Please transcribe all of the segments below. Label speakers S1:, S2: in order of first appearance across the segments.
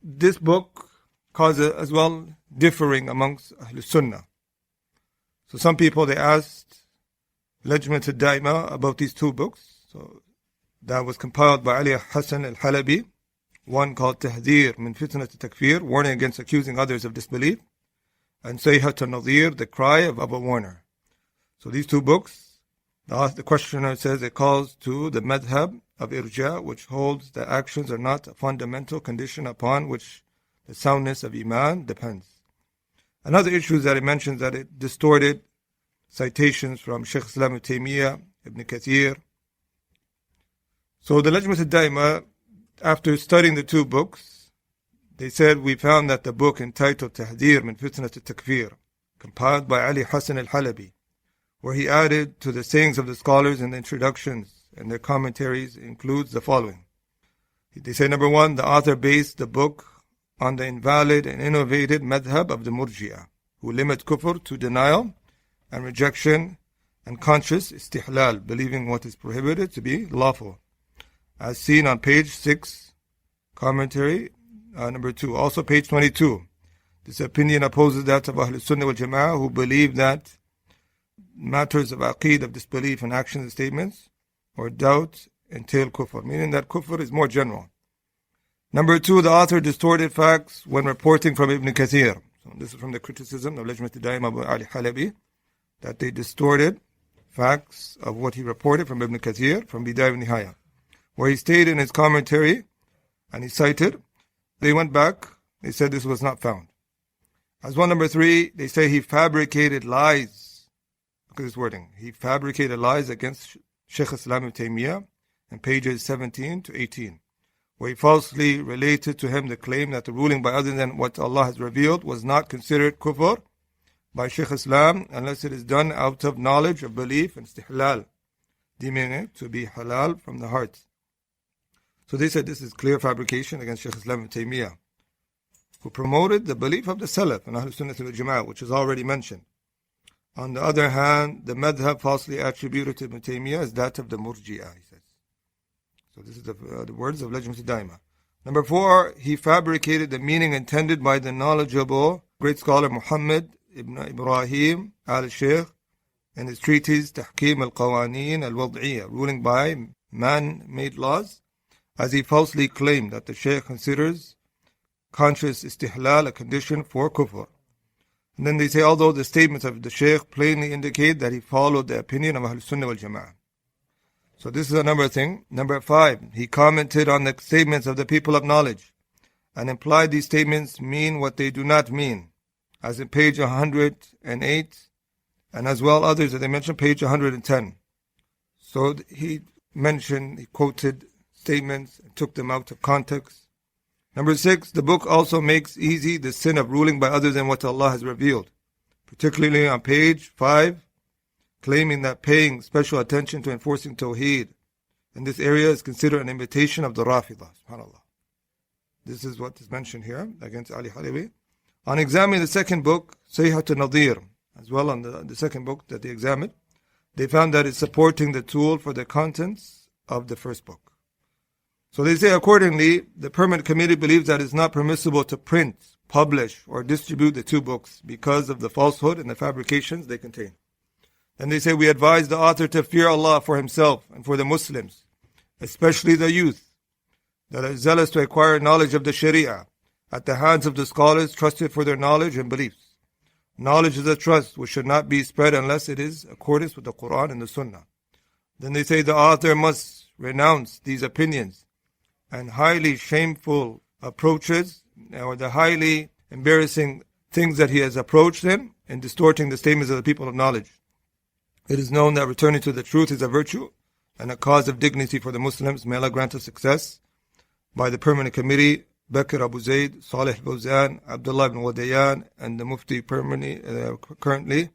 S1: this book causes as well differing amongst Ahlul Sunnah. So some people, they asked Lajnah Daa'imah about these two books. So that was compiled by Hasan Al Halabi, one called Tahdhir min Fitnat Takfir, warning against accusing others of disbelief, and Sayhat al-Nadhir, the cry of a warner. So these two books, the questioner says it calls to the madhab of irja, which holds that actions are not a fundamental condition upon which the soundness of iman depends. Another issue is that it mentions that it distorted citations from Shaykh Islam Ibn Taymiyyah, Ibn Kathir. So the Lajnah Daa'imah, after studying the two books, they said, we found that the book entitled Tahdhir min Fitnat Takfir, compiled by Hasan Al Halabi, where he added to the sayings of the scholars in the introductions and their commentaries, includes the following. They say, number one, the author based the book on the invalid and innovated madhab of the Murji'ah, who limit kufr to denial and rejection and conscious istihlal, believing what is prohibited to be lawful, as seen on page 6, commentary number 2. Also page 22. This opinion opposes that of Ahlul Sunnah wal Jama'ah, who believe that matters of aqeed, of disbelief in actions and statements or doubt, entail kufr, meaning that kufr is more general. Number 2, the author distorted facts when reporting from Ibn Kathir. So this is from the criticism of Lajnah Daa'imah by Ali Halabi, that they distorted facts of what he reported from Ibn Kathir, from Bidayah wa Nihaya, where he stated in his commentary, and he cited, they went back, they said this was not found. As well, number 3, they say he fabricated lies. Look at this wording. He fabricated lies against Shaykh Islam Ibn Taymiyyah in pages 17 to 18, where he falsely related to him the claim that the ruling by other than what Allah has revealed was not considered kufr by Shaykh Islam unless it is done out of knowledge of belief and istihlal, deeming it to be halal from the heart. So they said this is clear fabrication against Shaykh Islam Ibn Taymiyyah, who promoted the belief of the Salaf and Ahlul Sunnah wal Jama'ah, which is already mentioned. On the other hand, the madhab falsely attributed to Ibn Taymiyyah is that of the Murji'ah, he says. So this is the words of Lajnah Daa'imah. Number 4, he fabricated the meaning intended by the knowledgeable great scholar Muhammad ibn Ibrahim al-Shaykh in his treatise Tahkim al-Qawaneen al-Wad'iyah, ruling by man-made laws, as he falsely claimed that the Shaykh considers conscious istihlal a condition for kufr. And then they say, although the statements of the Shaykh plainly indicate that he followed the opinion of Ahlul Sunnah wal Jama'ah. So this is another thing. Number 5, he commented on the statements of the people of knowledge and implied these statements mean what they do not mean, as in page 108, and as well others that they mentioned, page 110. So he quoted statements and took them out of context. Number 6, the book also makes easy the sin of ruling by other than what Allah has revealed, particularly on page 5, claiming that paying special attention to enforcing Tawheed in this area is considered an imitation of the Rafidah. SubhanAllah. This is what is mentioned here against Ali Halabi. On examining the second book, Sayhat al-Nadhir, as well on the second book that they examined, they found that it's supporting the tool for the contents of the first book. So they say, accordingly, the permanent committee believes that it's not permissible to print, publish, or distribute the two books because of the falsehood and the fabrications they contain. And they say, we advise the author to fear Allah for himself and for the Muslims, especially the youth, that are zealous to acquire knowledge of the Sharia at the hands of the scholars trusted for their knowledge and beliefs. Knowledge is a trust which should not be spread unless it is in accordance with the Quran and the Sunnah. Then they say the author must renounce these opinions and highly shameful approaches, or the highly embarrassing things that he has approached them in distorting the statements of the people of knowledge. It is known that returning to the truth is a virtue and a cause of dignity for the Muslims. May Allah grant us success. By the permanent committee, Bakr Abu Zayd, Salih Fawzan, Abdullah ibn Wadayan, and the Mufti currently,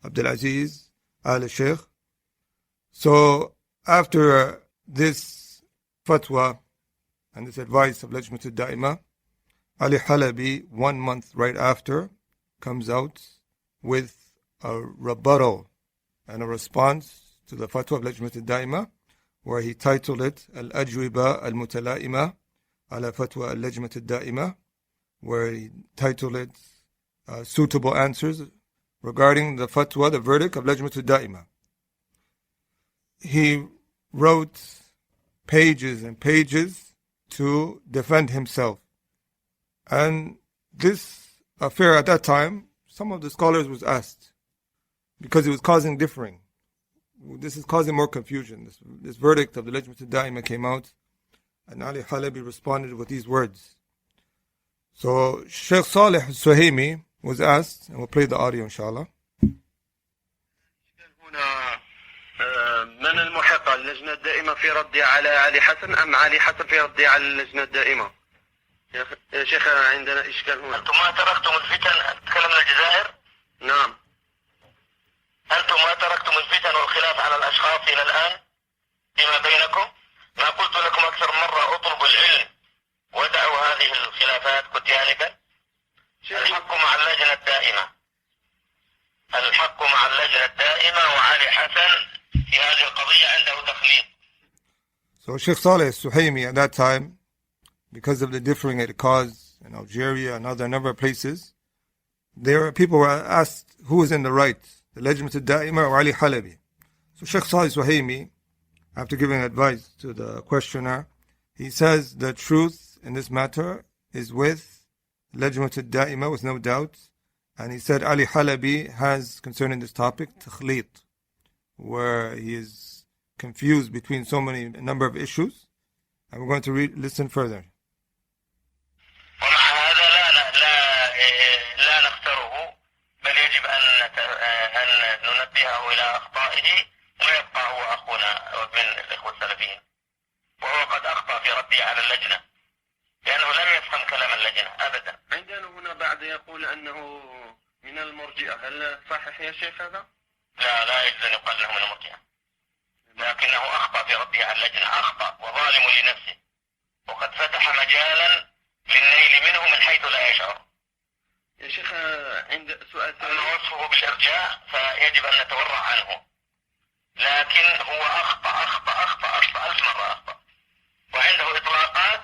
S1: Abdul Aziz al-Shaykh. So after this fatwa and this advice of Lajnah Daa'imah, Ali Halabi, 1 month right after, comes out with a rebuttal and a response to the fatwa of Lajnah Daa'imah, where he titled it Al-Ajwiba Al-Mutala'imah ala Fatwa Al-Lajnah Daa'imah, where he titled it Suitable Answers regarding the fatwa, the verdict of Lajnah Daa'imah. He wrote pages and pages to defend himself. And this affair at that time, some of the scholars was asked, because it was causing differing. This is causing more confusion. This verdict of the Lajnah Daa'imah came out, and Ali Halabi responded with these words. So Shaykh Salih al-Suhaimi was asked, and we'll play the audio inshallah.
S2: من المحق اللجنة الدائمة في ردي على علي حسن أم علي حسن في ردي على اللجنة الدائمة؟ يا شيخ عندنا إشكال هنا. أنتم ما تركتم الفتن، تكلمنا الجزائر؟ نعم. أنتم ما تركتم الفتن والخلاف على الأشخاص إلى الآن فيما بينكم؟ ما قلت لكم أكثر مرة اطلبوا العلم ودعوا هذه الخلافات كنت آنفا. الحق مع اللجنة الدائمة. الحق مع اللجنة الدائمة وعلي حسن في هذه القضية عنده تخليط.
S1: So Shaykh Saleh al-Suhaimi at that time, because of the differing it caused in Algeria and other number of places, people were asked who was in the right, the Lajnah Daa'imah or Ali Halabi. So Shaykh Saleh al-Suhaimi, after giving advice to the questioner, he says the truth in this matter is with Lajnah Daa'imah, with no doubt. And he said Ali Halabi has, concerning this topic, takhlit, where he is confused between a number of issues. And we're going to listen further.
S2: لأنه لم يفهم كلام اللجنة أبدا. عندنا هنا بعد يقول أنه من المرجئة، هل صحيح يا شيخ هذا؟ لا يجوز أن يقال أنه من المرجئة، لكنه أخطأ في رده على اللجنة، أخطأ وظالم لنفسه، وقد فتح مجالا للنيل منه من حيث لا يشعر. يا شيخ عند سؤال أما وصفه بالإرجاء فيجب أن نتورع عنه، لكن هو أخطأ 1000 مرة أخطأ، وعنده إطلاقات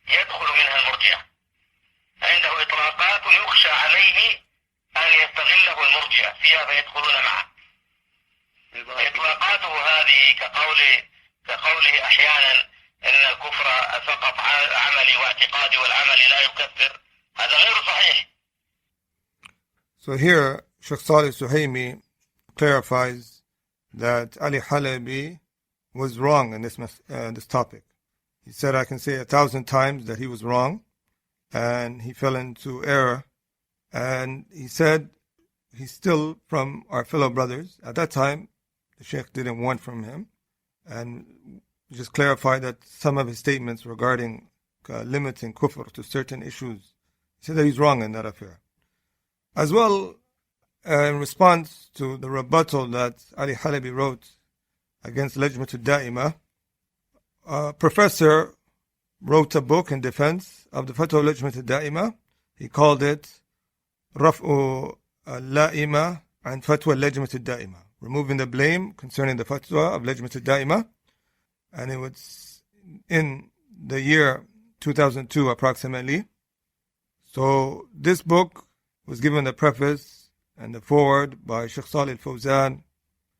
S2: يدخل منها المرجئة، عنده إطلاقات يخشى عليه أن يستغله المرجئة فيها فيدخلون معه. إطلاقاته هذه كقوله أحيانا إن الكفر فقط عملي واعتقادي والعمل لا يكفر، هذا غير صحيح.
S1: So here Shaykh Salih al-Suhaimi clarifies that Ali Halabi was wrong in this topic. He said, I can say 1,000 times that he was wrong and he fell into error. And he said he's still from our fellow brothers. At that time, the Shaykh didn't want from him, and just clarified that some of his statements regarding limiting kufr to certain issues, he said that he's wrong in that affair. As well, in response to the rebuttal that Ali Halabi wrote against Lajnah Daa'imah, a professor wrote a book in defense of the fatwa of Lajnah Daa'imah. He called it Raf'u al-La'imah and Fatwa Lajnah Daa'imah, removing the blame concerning the fatwa of Lajnah Daa'imah. And it was in the year 2002 approximately. So this book was given the preface and the foreword by Shaykh Salih al-Fawzan,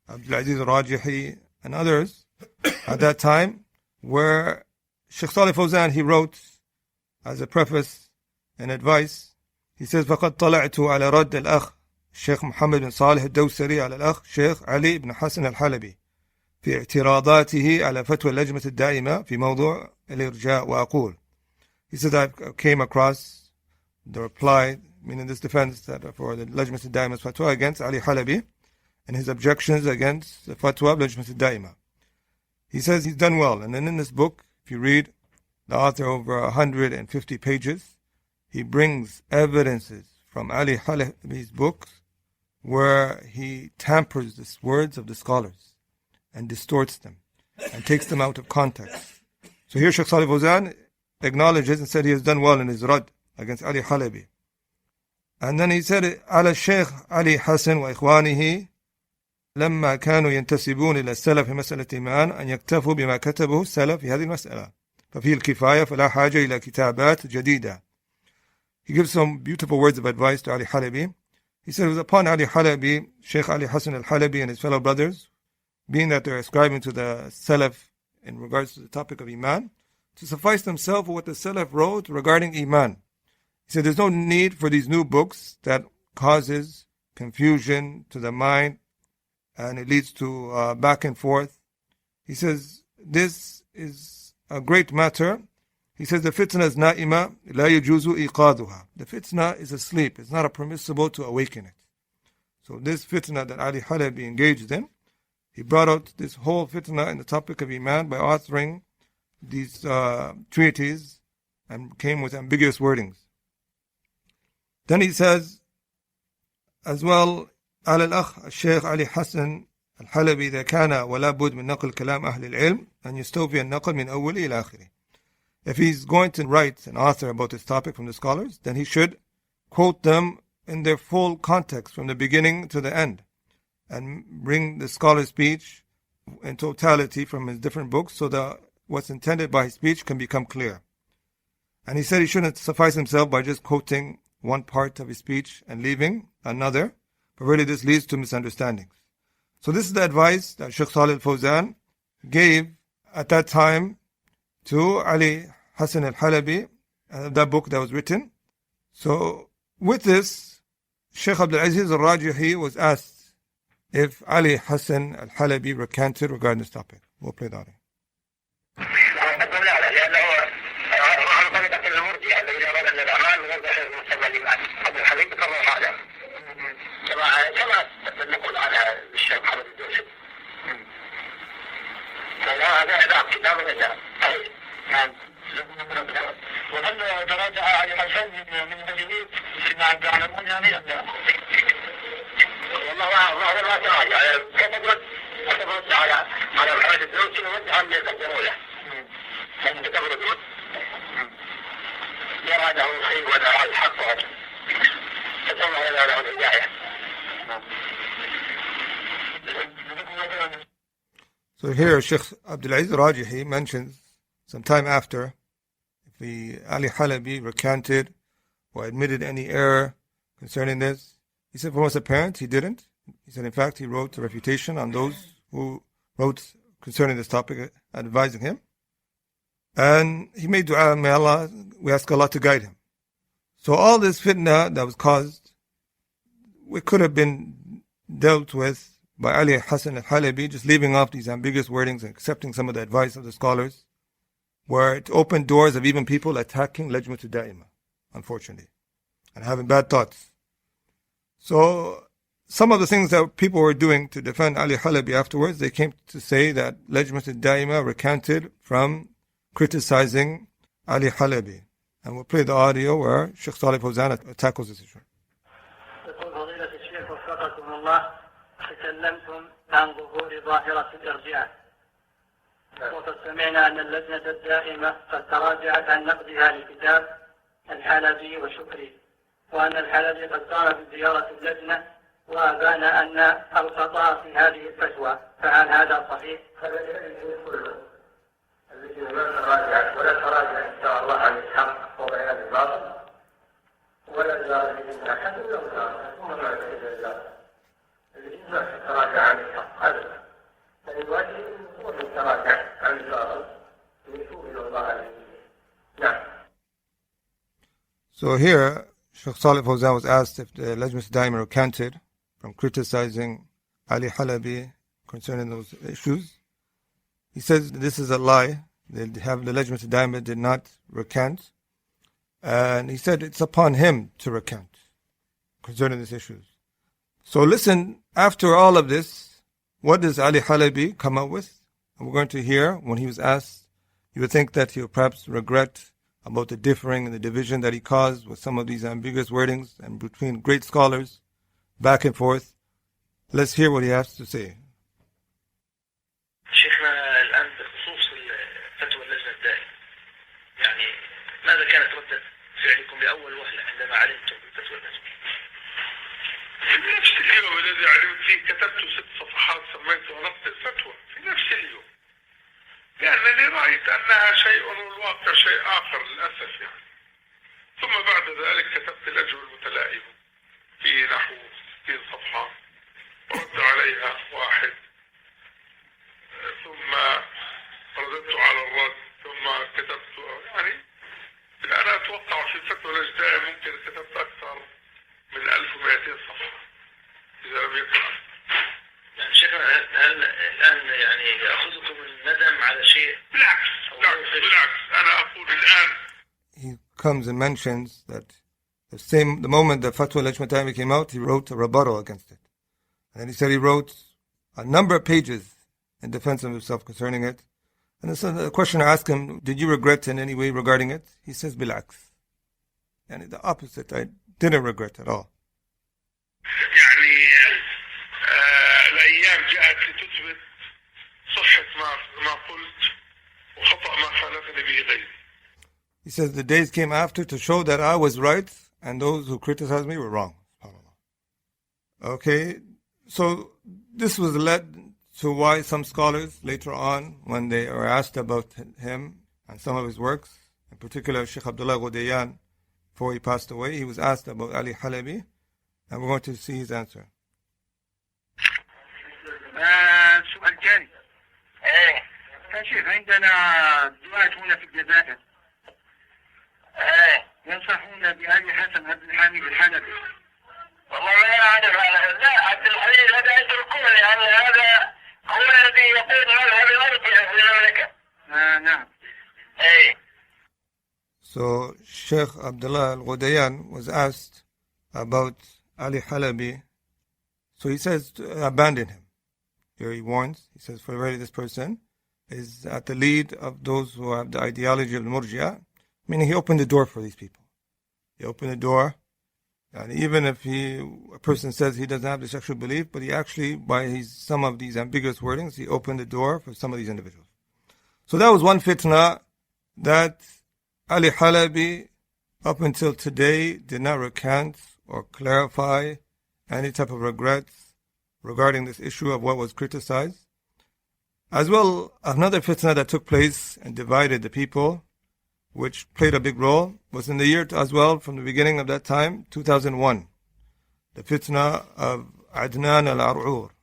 S1: Abdul Aziz al-Rajihi, and others at that time, where Shaykh Salih al-Fawzan, he wrote as a preface and advice, he says, فَقَدْ طَلَعْتُ عَلَى رَدِّ الْأَخ الشيخ محمد بن صالح الدوسري على الأخ شيخ علي بن حسن الحلبي في اعتراضاته على فتوى اللجنة الدائمة في موضوع الإرجاء وأقول. He said, I came across the reply, meaning this defense that for the Lajnah Daa'imah's fatwa against Ali Halabi and his objections against the fatwa of Lajnah Daa'imah. He says he's done well. And then in this book, if you read the author over 150 pages, he brings evidences from Ali Halabi's books where he tampers the words of the scholars and distorts them and takes them out of context. So here Shaykh Salih Fawzan acknowledges and said he has done well in his rad against Ali Halabi. And then he said, على الشيخ علي حسن وإخوانه لما كانوا ينتسبون إلى السلف في مسألة إيمان أن يكتفوا بما كتبه السلف في هذه المسألة ففيه الكفاية فلا حاجة إلى كتابات جديدة. he gives some beautiful words of advice to Ali Halabi. He said it was upon Ali Halabi, Shaykh Ali Hasan Al Halabi and his fellow brothers, being that they're ascribing to the Salaf in regards to the topic of Iman, to suffice themselves with what the Salaf wrote regarding Iman. He said there's no need for these new books that causes confusion to the mind and it leads to back and forth. He says this is a great matter. He says the fitna is na'ima, la yajuzu iqaduha. The fitna is asleep. It's not permissible to awaken it. So this fitna that Ali Halabi engaged in, he brought out this whole fitna in the topic of Iman by authoring these treatises and came with ambiguous wordings. Then he says, as well, على الأخ الشيخ علي حسن الحلبي إذا كان ولا بد من نقل كلام أهل العلم أن يستوفي النقل من أول إلى آخره. If he's going to write an author about this topic from the scholars, then he should quote them in their full context from the beginning to the end and bring the scholar's speech in totality from his different books so that what's intended by his speech can become clear. And he said he shouldn't suffice himself by just quoting one part of his speech and leaving another, but really this leads to misunderstandings. So this is the advice that Shaykh Salih al-Fawzan gave at that time to Ali Hasan Al Halabi, that book that was written. So with this, Shaykh Abdul Aziz al-Rajihi was asked if Ali Hasan Al Halabi recanted regarding this topic. We'll play that.
S2: وهل تراجع علي حسن من الجديد فيما يعلمون يعني والله ما تراجع كتبت على الحركة الدروسي ووجه اللي يقدروا له من كتبوا يراجعوا الخير ولا الحق فتم هذا له الهداية.
S1: So here Shaykh Abdul Aziz al-Rajihi mentions some time after, if the Ali Halabi recanted or admitted any error concerning this, he said from what's apparent he didn't. He said in fact he wrote a refutation on those who wrote concerning this topic advising him, and he made dua, may Allah, we ask Allah to guide him. So all this fitna that was caused, it could have been dealt with by Ali Hasan Al Halabi, just leaving off these ambiguous wordings and accepting some of the advice of the scholars, where it opened doors of even people attacking Lajnah Daa'imah, unfortunately, and having bad thoughts. So some of the things that people were doing to defend Ali Halabi afterwards, they came to say that Lajnah Daa'imah recanted from criticizing Ali Halabi. And we'll play the audio where Shaykh Salih Fawzan tackles this issue.
S3: تكلمتم عن ظهور ظاهرة الإرجاع، وقد سمعنا أن اللجنة الدائمة قد تراجعت عن نقدها لكتاب الحلبي وشكري، وأن الحلبي قد قام بزيارة اللجنة وأبان أن الخطأ في هذه الفتوى، فهل هذا صحيح؟ اللجنة ما تراجعت ولا تراجع إن شاء الله عن الحق وبيان الباطل ولا زال من أحد ولا زال ثم ما يتجاوز ما تراجع عن الحق أبدا، بل الواجب هو أن يتراجع عن الباطل ويتوب إلى الله عليه. نعم.
S1: So here, Shaykh Salih Fawzan was asked if the Lajnah Daa'imah recanted from criticizing Ali Halabi concerning those issues. He says this is a lie. The Lajnah Daa'imah did not recant. And he said it's upon him to recant concerning these issues. So listen, after all of this, what does Ali Halabi come up with? And we're going to hear when he was asked, you would think that he would perhaps regret about the differing and the division that he caused with some of these ambiguous wordings and between great scholars, back and forth. Let's hear what he has to say.
S3: شيخنا الآن بخصوص فتوى اللجنة الدائمة، يعني ماذا كانت ردة فعلكم لأول وهلة عندما علمتم بفتوى اللجنة؟
S2: في نفس اليوم الذي علمت فيه كتبت 6 صفحات سميتها نقد الفتوى في نفس اليوم، لأنني رأيت أنها شيء والواقع شيء آخر للأسف يعني. ثم بعد ذلك
S4: في الفتوى الإجزائية ممكن كتبت أكثر من 1200 صفحة إذا لم يكن أكثر.
S2: شيخنا هل الآن يعني يأخذكم الندم على شيء؟
S4: بالعكس أنا أقول الآن.
S1: He comes and mentions that the moment the Fatwa Lajnah Daa'imah came out, he wrote a rebuttal against it. And then he said he wrote a number of pages in defense of himself concerning it. And so the questioner asked him, did you regret in any way regarding it? He says, bil'aks. And the opposite, I didn't regret at all.
S4: يعني الأيام جاءت لتثبت صحة ما قلت وخطأ ما خالفني به غيري.
S1: He says the days came after to show that I was right and those who criticized me were wrong. Okay, so this was led to why some scholars later on, when they were asked about him and some of his works, in particular Shaykh Abdullah Ghudayan, before he passed away, he was asked about Ali Halabi, and we're going to see his answer.
S3: سؤال ثاني. يا شيخ عندنا دعاة هنا في الجزائر ينصحون بأبي حسن عبد الحميد الحلبي.
S2: والله ما أعرف هذا. لا، عبد الحميد هذا يتركون، يعني هذا هو الذي يقود مذهب المرجئة في المملكة.
S3: نعم.
S1: So Shaykh Abdullah Al-Ghudayan was asked about Ali Halabi. So he says to abandon him. Here he warns, he says, for really this person is at the lead of those who have the ideology of the Murji'ah, meaning he opened the door for these people. He opened the door, and even if a person says he doesn't have the sexual belief, but he actually, by some of these ambiguous wordings, he opened the door for some of these individuals. So that was one fitna that Ali Halabi, up until today, did not recant or clarify any type of regrets regarding this issue of what was criticized. As well, another fitna that took place and divided the people, which played a big role, was in the year as well, from the beginning of that time, 2001. The fitna of Adnan al-Ar'ur.